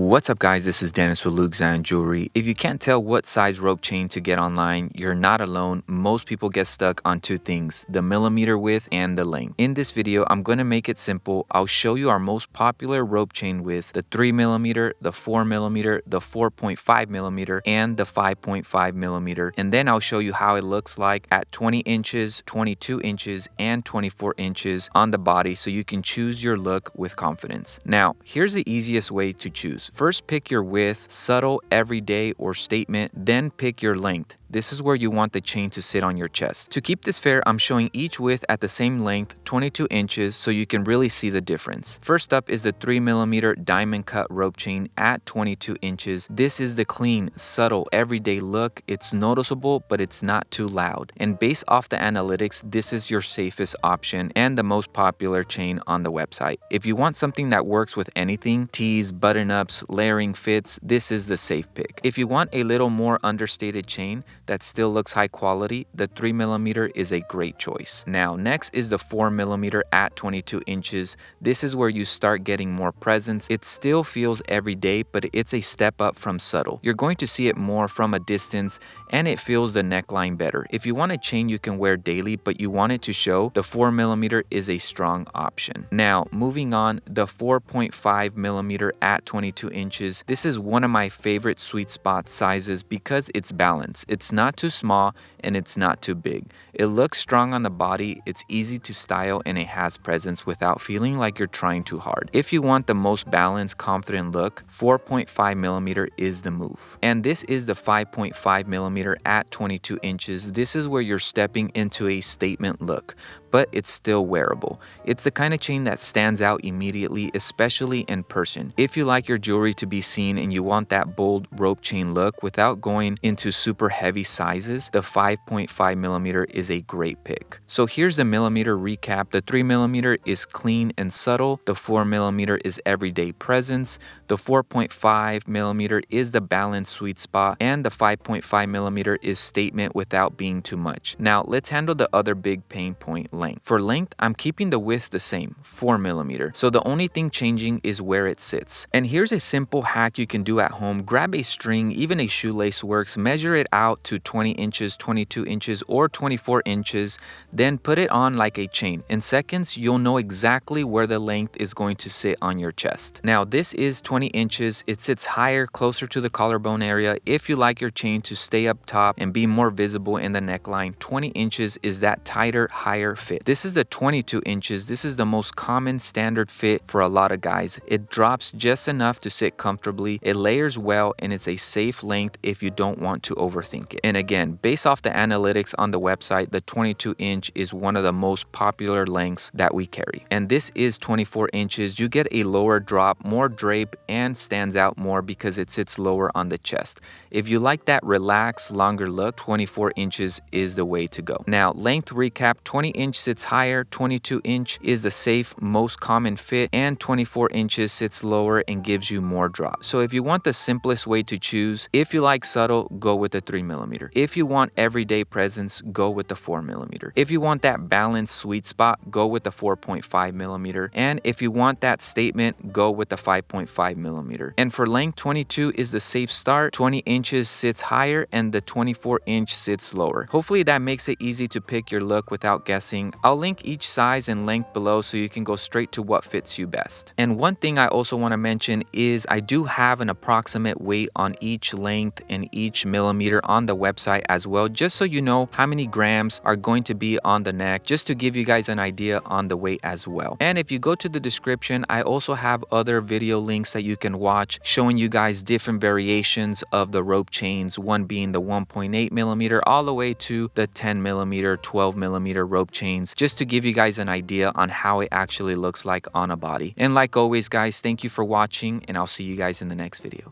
What's up guys, this is Dennis with Luke Zion Jewelry. If you can't tell what size rope chain to get online, you're not alone. Most people get stuck on two things, the millimeter width and the length. In this video, I'm going to make it simple. I'll show you our most popular rope chain width, the 3mm, the 4mm, the 4.5mm, and the 5.5mm. And then I'll show you how it looks like at 20 inches, 22 inches, and 24 inches on the body so you can choose your look with confidence. Now, here's the easiest way to choose. First, pick your width, subtle, everyday, or statement, then pick your length. This is where you want the chain to sit on your chest. To keep this fair, I'm showing each width at the same length, 22 inches, so you can really see the difference. First up is the 3mm diamond cut rope chain at 22 inches. This is the clean, subtle, everyday look. It's noticeable, but it's not too loud. And based off the analytics, this is your safest option and the most popular chain on the website. If you want something that works with anything, tees, button-ups, layering fits, this is the safe pick. If you want a little more understated chain that still looks high quality, the 3mm is a great choice. Now, next is the 4mm at 22 inches. This is where you start getting more presence. It still feels everyday, but it's a step up from subtle. You're going to see it more from a distance, and it feels the neckline better. If you want a chain you can wear daily, but you want it to show, the 4mm is a strong option. Now, moving on, the 4.5mm at 22 inches. This is one of my favorite sweet spot sizes because it's balanced. It's not too small and it's not too big. It looks strong on the body, it's easy to style, and it has presence without feeling like you're trying too hard. If you want the most balanced, confident look, 4.5mm is the move. And this is the 5.5mm at 22 inches. This is where you're stepping into a statement look, but it's still wearable. It's the kind of chain that stands out immediately, especially in person. If you like your jewelry to be seen and you want that bold rope chain look without going into super heavy sizes, the 5.5mm is a great pick. So here's the millimeter recap. The 3mm is clean and subtle. The 4mm is everyday presence. The 4.5mm is the balanced sweet spot, and the 5.5mm is statement without being too much. Now let's handle the other big pain point, length. For length, I'm keeping the width the same, 4mm. So the only thing changing is where it sits. And here's a simple hack you can do at home. Grab a string, even a shoelace works, measure it out to 20 inches, 22 inches, or 24 inches, then put it on like a chain. In seconds, you'll know exactly where the length is going to sit on your chest. Now, this is 20 inches. It sits higher, closer to the collarbone area. If you like your chain to stay up top and be more visible in the neckline, 20 inches is that tighter, higher fit. This is the 22 inches. This is the most common standard fit for a lot of guys. It drops just enough to sit comfortably. It layers well, and it's a safe length if you don't want to overthink it. And again, based off the analytics on the website, the 22 inch is one of the most popular lengths that we carry. And this is 24 inches. You get a lower drop, more drape, and stands out more because it sits lower on the chest. If you like that relaxed, longer look, 24 inches is the way to go. Now, length recap, 20 inch sits higher, 22 inch is the safe, most common fit, and 24 inches sits lower and gives you more drop. So if you want the simplest way to choose, if you like subtle, go with the 3mm. If you want everyday presence, go with the 4mm. If you want that balanced sweet spot, go with the 4.5mm. And if you want that statement, go with the 5.5mm. And for length, 22 is the safe start, 20 inches sits higher, and the 24 inch sits lower. Hopefully that makes it easy to pick your look without guessing. I'll link each size and length below so you can go straight to what fits you best. And one thing I also want to mention is I do have an approximate weight on each length and each millimeter on the website as well, just so you know how many grams are going to be on the neck, just to give you guys an idea on the weight as well. And if you go to the description, I also have other video links that you can watch showing you guys different variations of the rope chains, one being the 1.8mm all the way to the 10mm, 12mm rope chains, just to give you guys an idea on how it actually looks like on a body. And like always guys, thank you for watching, and I'll see you guys in the next video.